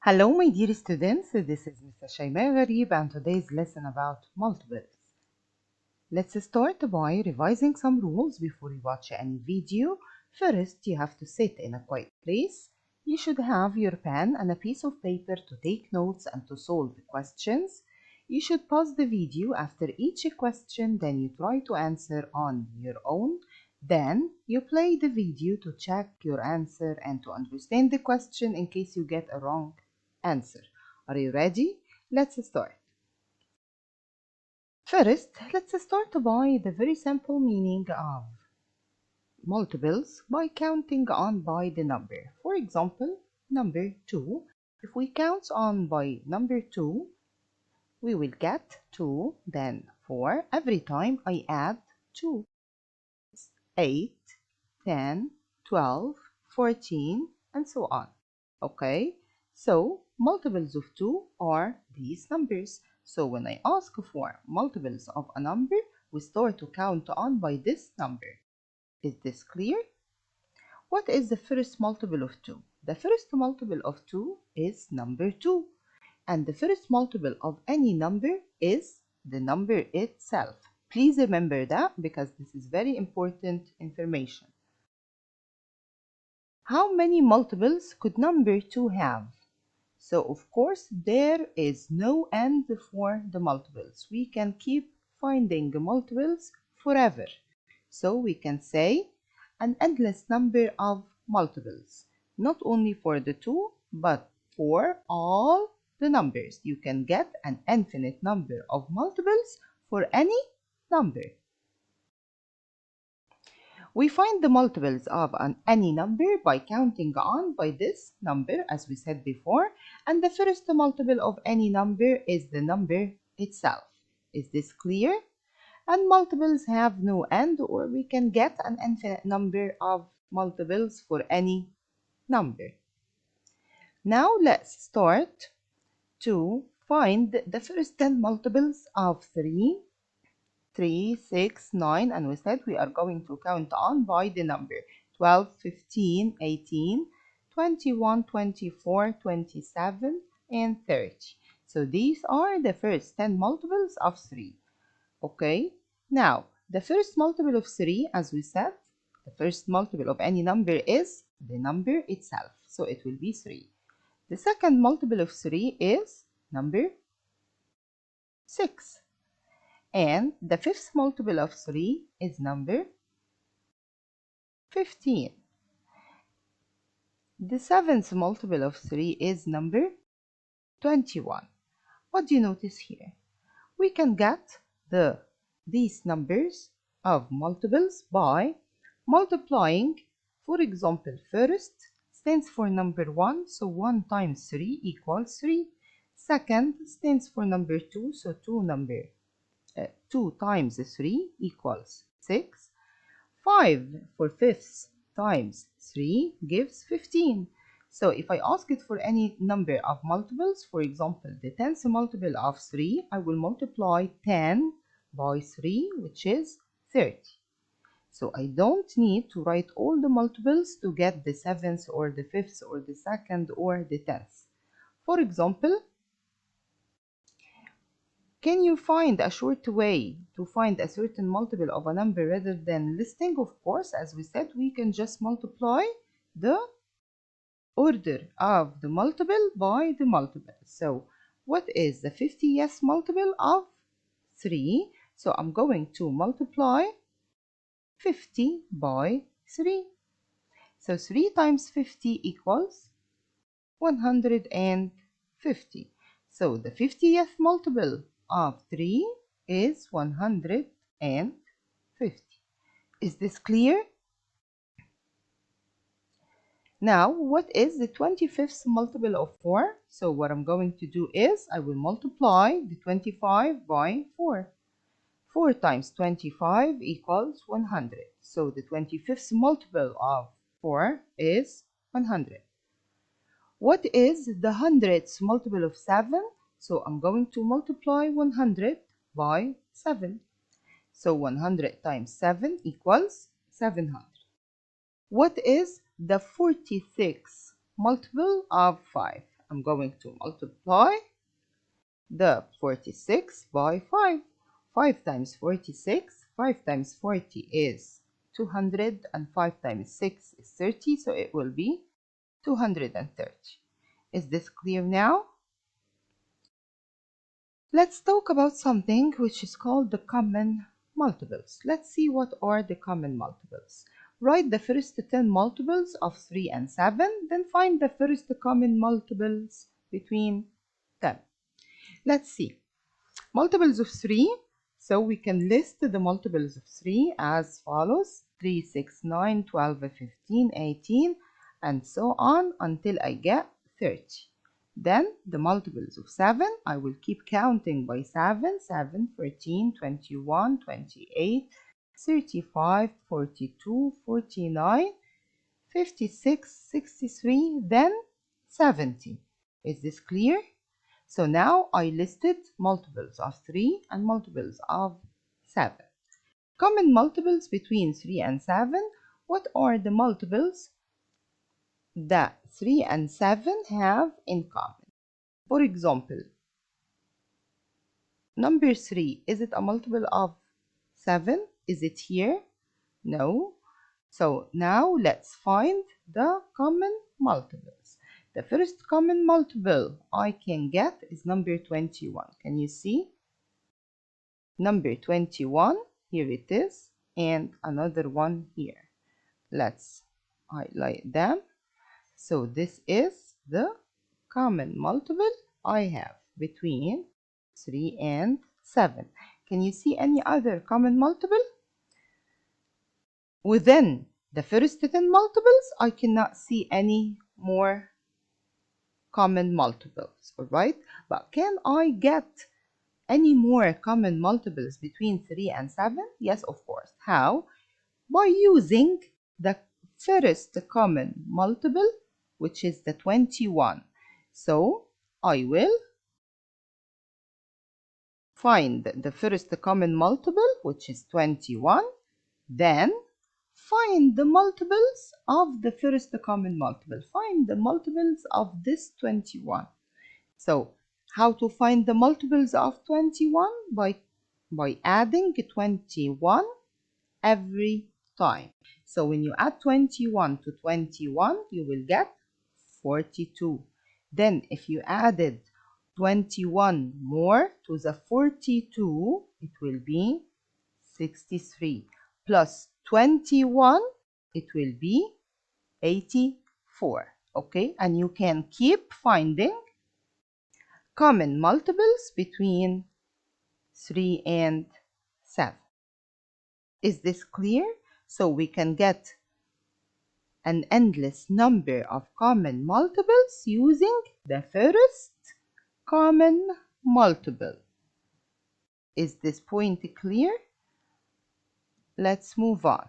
Hello, my dear students. This is Mr. Shaima Gharib and today's lesson about multiples. Let's start by revising some rules before you watch any video. First, you have to sit in a quiet place. You should have your pen and a piece of paper to take notes and to solve questions. You should pause the video after each question, then you try to answer on your own. Then you play the video to check your answer and to understand the question in case you get a wrong answer. Are you ready? Let's start. First, let's start by the very simple meaning of multiples by counting on by the number. For example, number 2. If we count on by number 2, we will get 2, then 4. Every time I add 2. 8, 10, 12, 14, and so on. Okay, so multiples of 2 are these numbers. So when I ask for multiples of a number, we start to count on by this number. Is this clear? What is the first multiple of 2? The first multiple of 2 is number 2. And the first multiple of any number is the number itself. Please remember that because this is very important information. How many multiples could number 2 have? So of course there is no end for the multiples. We can keep finding multiples forever. So we can say an endless number of multiples, not only for the 2 but for all the numbers. You can get an infinite number of multiples for any number. We find the multiples of any number by counting on by this number, as we said before, and the first multiple of any number is the number itself. Is this clear? And multiples have no end, or we can get an infinite number of multiples for any number. Now let's start to find the first 10 multiples of 3, 6, 9, and we said we are going to count on by the number 12, 15, 18, 21, 24, 27, and 30. So these are the first 10 multiples of 3. Okay, now the first multiple of 3, as we said, the first multiple of any number is the number itself. So it will be 3. The second multiple of 3 is number 6. And the fifth multiple of 3 is number 15. The seventh multiple of 3 is number 21. What do you notice here? We can get these numbers of multiples by multiplying. For example, first stands for number 1, so 1 times 3 equals 3. Second stands for number 2, so 2 times 3 equals 6. 5 for fifths times 3 gives 15. So if I ask it for any number of multiples, for example, the 10th multiple of 3, I will multiply 10 by 3, which is 30. So I don't need to write all the multiples to get the 7th or the 5th or the 2nd or the 10th. For example, can you find a short way to find a certain multiple of a number rather than listing? Of course, as we said, we can just multiply the order of the multiple by the multiple. So what is the 50th multiple of 3? So I'm going to multiply 50 by 3. So 3 times 50 equals 150. So the 50th multiple of 3 is 150. Is this clear? Now, what is the 25th multiple of 4? So what I'm going to do is I will multiply the 25 by 4. 4 times 25 equals 100. So the 25th multiple of 4 is 100. What is the 100th multiple of 7? So I'm going to multiply 100 by 7. So 100 times 7 equals 700. What is the 46th multiple of 5? I'm going to multiply the 46 by 5. 5 times 46, 5 times 40 is 200, and 5 times 6 is 30, so it will be 230. Is this clear now? Let's talk about something which is called the common multiples. Let's see what are the common multiples. Write the first 10 multiples of 3 and 7, then find the first common multiples between them. Let's see. Multiples of 3. So we can list the multiples of 3 as follows: 3, 6, 9, 12, 15, 18, and so on until I get 30. Then the multiples of 7, I will keep counting by 7, 7, 14, 21, 28, 35, 42, 49, 56, 63, then 70. Is this clear? So now I listed multiples of 3 and multiples of 7. Common multiples between 3 and 7. What are the multiples that 3 and 7 have in common? For example, number 3, is it a multiple of 7? Is it here? No. So now let's find the common multiples. The first common multiple I can get is number 21. Can you see? Number 21, here it is, and another one here. Let's highlight them. So this is the common multiple I have between 3 and 7. Can you see any other common multiple? Within the first 10 multiples, I cannot see any more common multiples, all right? But can I get any more common multiples between 3 and 7? Yes, of course. How? By using the first common multiple, which is the 21. So I will find the first common multiple, which is 21, then find the multiples of the first common multiple. Find the multiples of this 21. So how to find the multiples of 21? By adding 21 every time. So when you add 21 to 21, you will get 42. Then if you added 21 more to the 42, it will be 63. Plus 21, it will be 84. Okay, and you can keep finding common multiples between 3 and 7. Is this clear? So we can get an endless number of common multiples using the first common multiple. Is this point clear? Let's move on.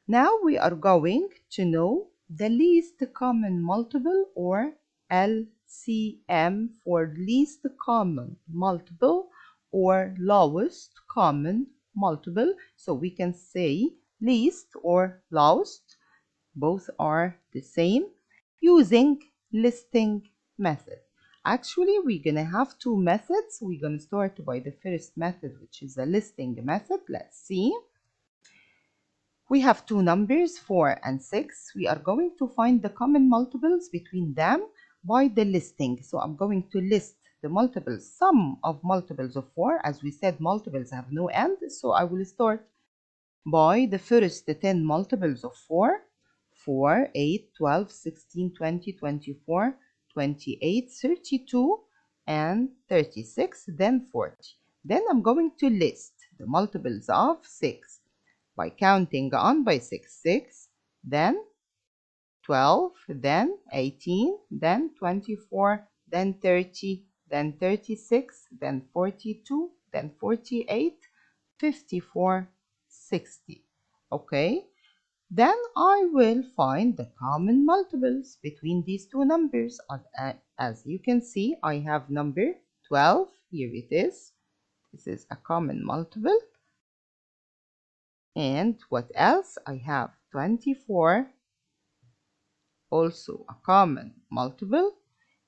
Now we are going to know the least common multiple, or LCM for least common multiple, or lowest common multiple. So we can say least or lowest, both are the same, using listing method. Actually, we're gonna have two methods. We're gonna start by the first method, which is the listing method. Let's see. We have two numbers, 4 and 6. We are going to find the common multiples between them by the listing. So I'm going to list the multiples, sum of multiples of 4. As we said, multiples have no end. So I will start by the first 10 multiples of 4. 4, 8, 12, 16, 20, 24, 28, 32, and 36, then 40. Then I'm going to list the multiples of 6 by counting on by 6, 6, then 12, then 18, then 24, then 30, then 36, then 42, then 48, 54, 60. Okay, then I will find the common multiples between these two numbers. As you can see, I have number 12. Here it is. This is a common multiple. And what else? I have 24, also a common multiple.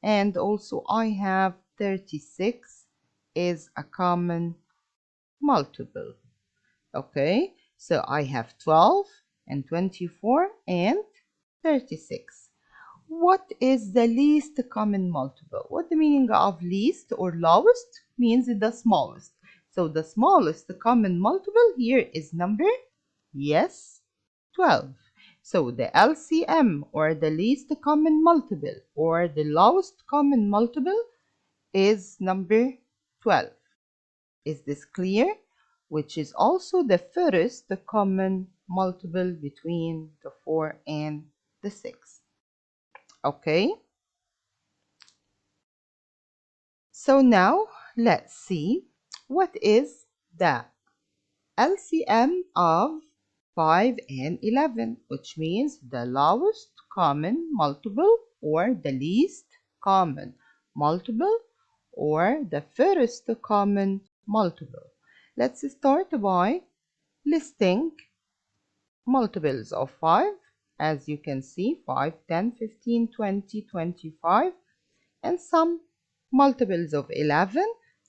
and also I have 36 is a common multiple. Okay, so I have 12 and 24 and 36. What is the least common multiple? What the meaning of least or lowest means the smallest. So the smallest common multiple here is number, yes, 12. So the LCM or the least common multiple or the lowest common multiple is number 12. Is this clear? Which is also the first common multiple between the 4 and the 6. Okay? So now let's see what is the LCM of 5 and 11, which means the lowest common multiple or the least common multiple or the first common multiple. Let's start by listing multiples of 5. As you can see, 5, 10, 15, 20, 25, and some multiples of 11,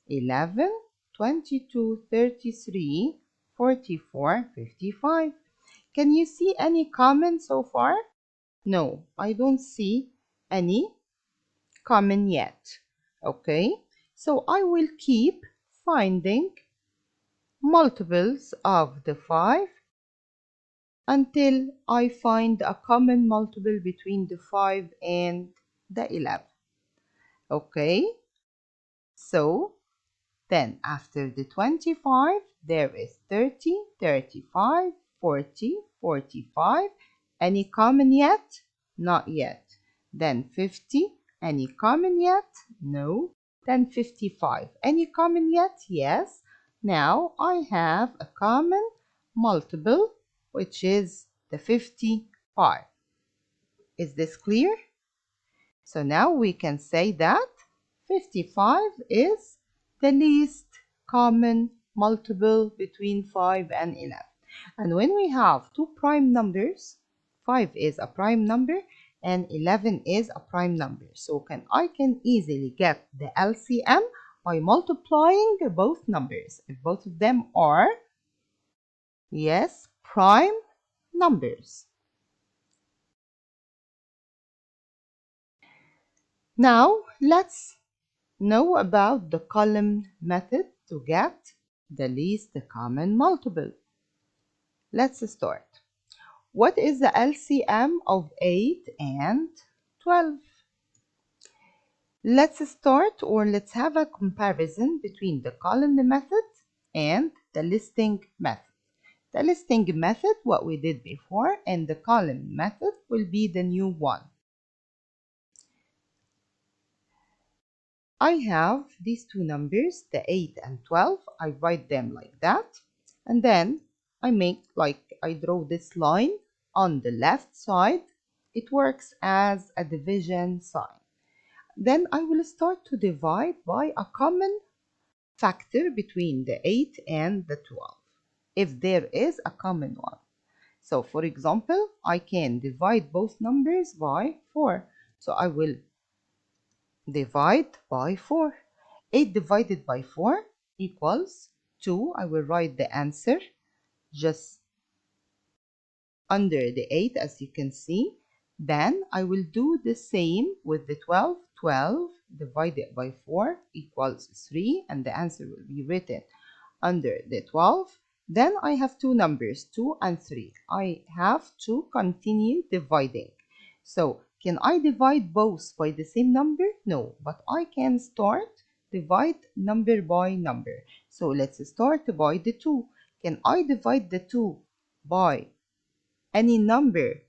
11, 22, 33, 44, 55. Can you see any comments so far? No, I don't see any comment yet. Okay, so I will keep finding multiples of the 5 until I find a common multiple between the 5 and the 11. Okay, so then after the 25, there is 30, 35, 40, 45. Any common yet? Not yet. Then 50. Any common yet? No. Then 55. Any common yet? Yes. Now I have a common multiple, which is the 55. Is this clear? So now we can say that 55 is the least common multiple between 5 and 11. And when we have two prime numbers, 5 is a prime number and 11 is a prime number. So I can easily get the LCM by multiplying both numbers. If both of them are, yes, prime numbers. Now let's know about the column method to get the least common multiple. Let's start. What is the LCM of 8 and 12? Let's start, or let's have a comparison between the column method and the listing method. The listing method, what we did before, and the column method will be the new one. I have these two numbers, the 8 and 12. I write them like that. And then I draw this line on the left side. It works as a division sign. Then I will start to divide by a common factor between the 8 and the 12, if there is a common one. So for example, I can divide both numbers by 4. So I will divide by 4. 8 divided by 4 equals 2. I will write the answer just under the 8, as you can see. Then I will do the same with the 12. 12 divided by 4 equals 3, and the answer will be written under the 12. Then I have two numbers, 2 and 3. I have to continue dividing. So can I divide both by the same number? No, but I can start divide number by number. So let's start by the 2. Can I divide the 2 by any number?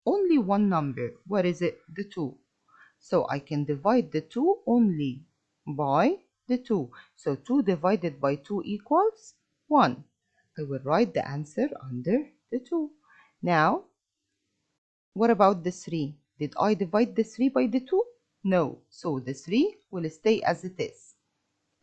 Only one number. What is it? The 2. So I can divide the 2 only by the 2. So 2 divided by 2 equals 1. I will write the answer under the 2. Now, what about the 3? Did I divide the 3 by the 2? No. So the 3 will stay as it is.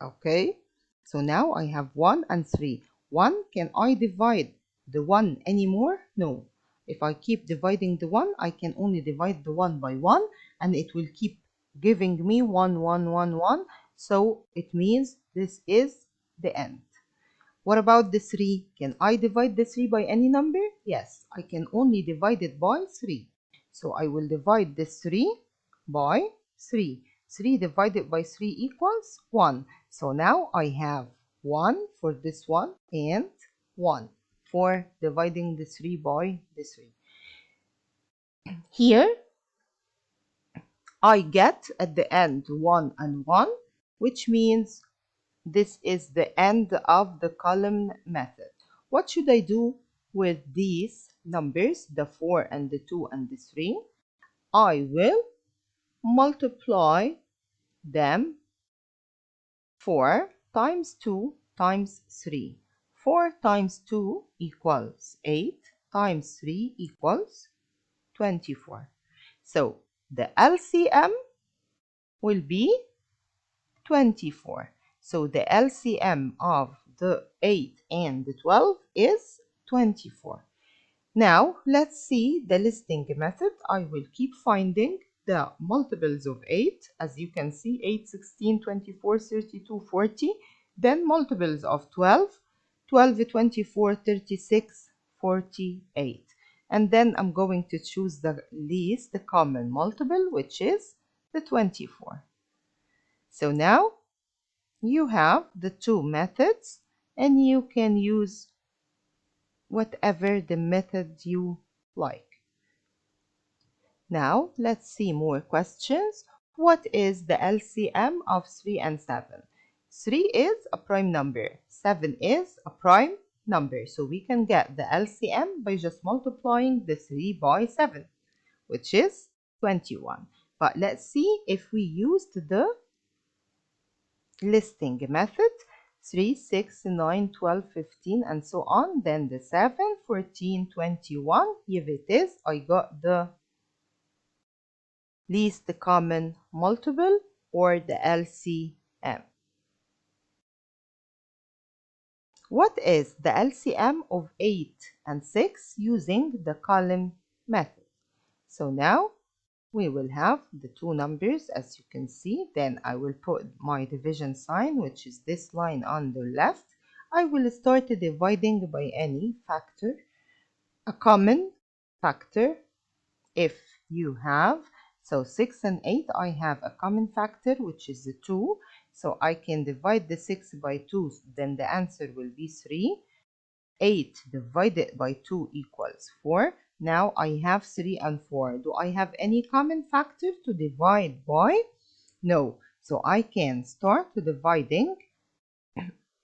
Okay? So now I have 1 and 3. 1, can I divide the 1 anymore? No. If I keep dividing the 1, I can only divide the 1 by 1, and it will keep giving me 1, 1, 1, 1. So it means this is the end. What about the 3? Can I divide the 3 by any number? Yes, I can only divide it by 3. So I will divide this 3 by 3. 3 divided by 3 equals 1. So now I have 1 for this one and 1 for dividing the 3 by the 3. Here I get at the end 1 and 1, which means this is the end of the column method. What should I do with these numbers, the 4 and the 2 and the 3? I will multiply them 4 times 2 times 3. 4 times 2 equals 8 times 3 equals 24. So the LCM will be 24. So the LCM of the 8 and the 12 is 24. Now let's see the listing method. I will keep finding the multiples of 8. As you can see, 8, 16, 24, 32, 40. Then multiples of 12, 12, 24, 36, 48. And then I'm going to choose the least common multiple, which is the 24. So now you have the two methods, and you can use whatever the method you like. Now let's see more questions. What is the LCM of 3 and 7? 3 is a prime number. 7 is a prime number. So we can get the LCM by just multiplying the 3 by 7, which is 21. But let's see if we used the listing method. 3, 6, 9, 12, 15, and so on. Then the 7, 14, 21. Here it is. I got the least common multiple, or the LCM. What is the LCM of 8 and 6 using the column method? So now we will have the two numbers, as you can see. Then I will put my division sign, which is this line on the left. I will start dividing by any factor, a common factor if you have. So 6 and 8, I have a common factor, which is the 2. So I can divide the 6 by 2, then the answer will be 3. 8 divided by 2 equals 4. Now I have 3 and 4. Do I have any common factor to divide by? No. So I can start dividing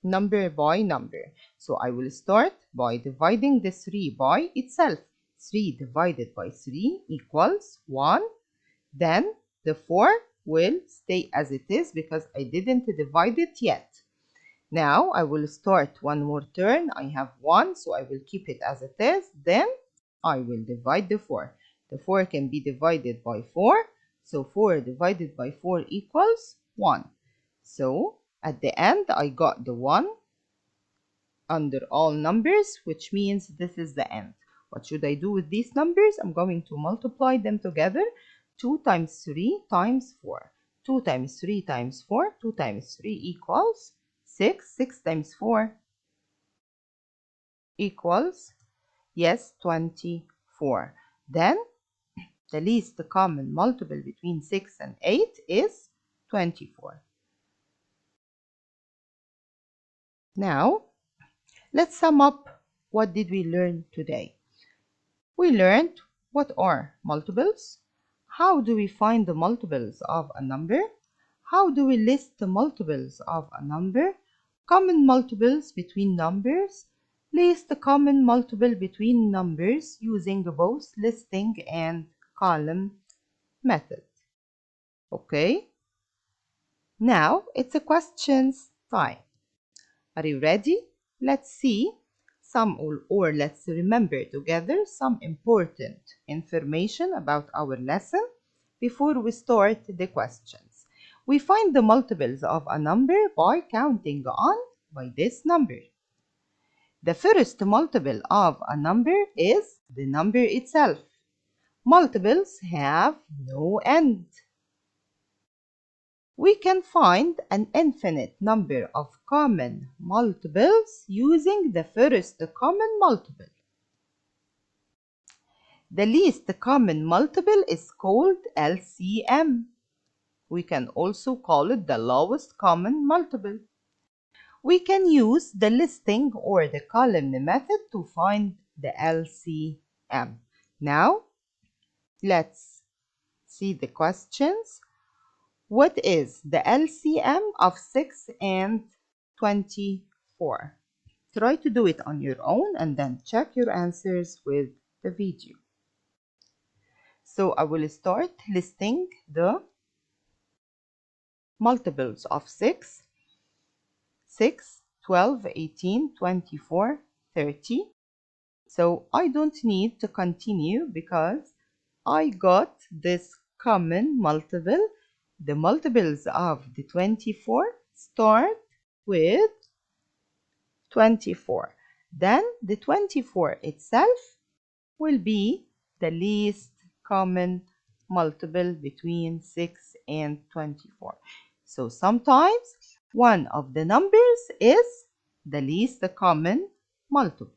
number by number. So I will start by dividing the 3 by itself. 3 divided by 3 equals 1. Then the 4 will stay as it is because I didn't divide it yet. Now I will start one more turn. I have 1, so I will keep it as it is. Then I will divide the 4. The 4 can be divided by 4. So 4 divided by 4 equals 1. So at the end, I got the 1 under all numbers, which means this is the end. What should I do with these numbers? I'm going to multiply them together. 2 times 3 times 4. 2 times 3 times 4. 2 times 3 equals 6. 6 times 4 equals, yes, 24. Then the least common multiple between 6 and 8 is 24. Now, let's sum up. What did we learn today? We learned what are multiples, how do we find the multiples of a number, how do we list the multiples of a number, common multiples between numbers, least common multiple between numbers using both listing and column method. Okay, now it's a questions time. Are you ready? Let's see some, or let's remember together some important information about our lesson before we start the questions. We find the multiples of a number by counting on by this number. The first multiple of a number is the number itself. Multiples have no end. We can find an infinite number of common multiples using the first common multiple. The least common multiple is called LCM. We can also call it the lowest common multiple. We can use the listing or the column method to find the LCM. Now, let's see the questions. What is the LCM of 6 and 24? Try to do it on your own and then check your answers with the video. So I will start listing the multiples of 6, 12, 18, 24, 30. So I don't need to continue because I got this common multiple. The multiples of the 24 start with 24. Then the 24 itself will be the least common multiple between 6 and 24. So sometimes one of the numbers is the least common multiple.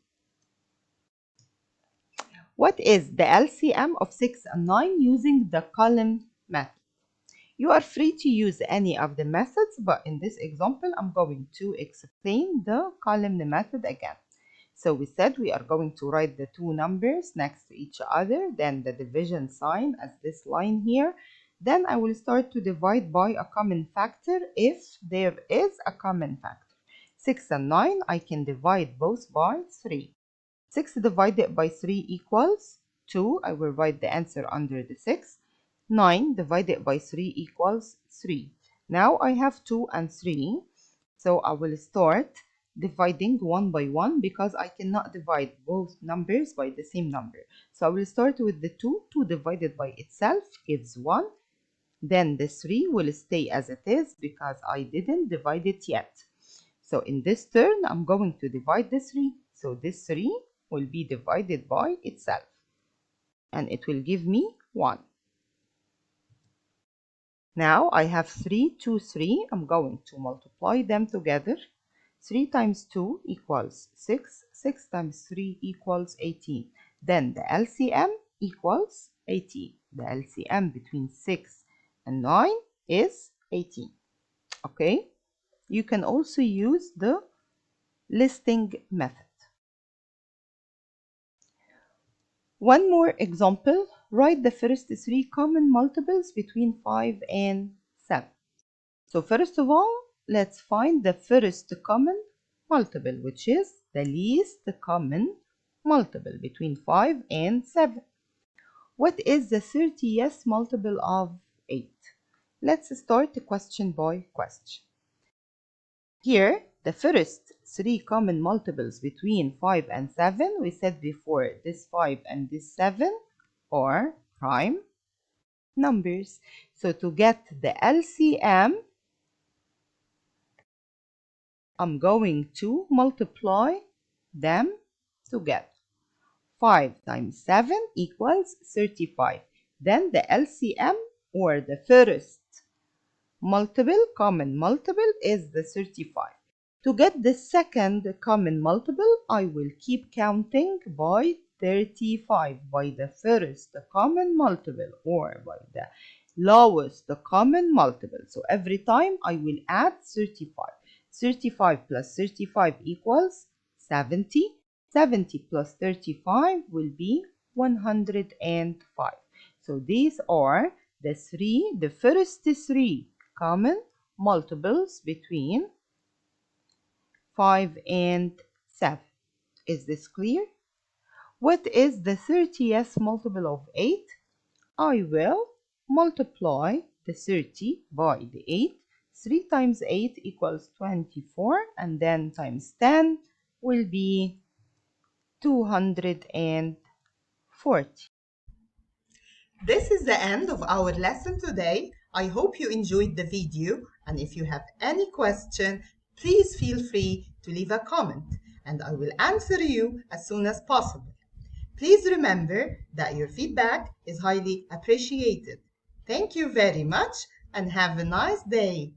What is the LCM of 6 and 9 using the column method? You are free to use any of the methods, but in this example, I'm going to explain the column method again. So we said we are going to write the two numbers next to each other, then the division sign as this line here. Then I will start to divide by a common factor if there is a common factor. 6 and 9, I can divide both by 3. 6 divided by 3 equals 2. I will write the answer under the 6. 9 divided by 3 equals 3. Now I have 2 and 3. So I will start dividing one by one because I cannot divide both numbers by the same number. So I will start with the 2. 2 divided by itself gives 1. Then the 3 will stay as it is because I didn't divide it yet. So in this turn, I'm going to divide the 3. So this 3 will be divided by itself. And it will give me 1. Now I have 3, 2, 3. I'm going to multiply them together. 3 times 2 equals 6. 6 times 3 equals 18. Then the LCM equals 18. The LCM between 6 and 9 is 18. Okay? You can also use the listing method. One more example. Write the first 3 common multiples between 5 and 7. So first of all, let's find the first common multiple, which is the least common multiple between 5 and 7. What is the 30th multiple of 8? Let's start question by question. Here, the first 3 common multiples between 5 and 7, we said before this 5 and this 7 are prime numbers. So to get the LCM, I'm going to multiply them together. 5 times 7 equals 35. Then the LCM or the first common multiple is the 35. To get the second common multiple, I will keep counting by 35 by the first common multiple or by the lowest common multiple. So every time I will add 35. 35 plus 35 equals 70. 70 plus 35 will be 105. So these are the first 3 common multiples between 5 and 7. Is this clear? What is the 30th multiple of 8? I will multiply the 30 by the 8. 3 times 8 equals 24, and then times 10 will be 240. This is the end of our lesson today. I hope you enjoyed the video, and if you have any question, please feel free to leave a comment. and I will answer you as soon as possible. Please remember that your feedback is highly appreciated. Thank you very much and have a nice day.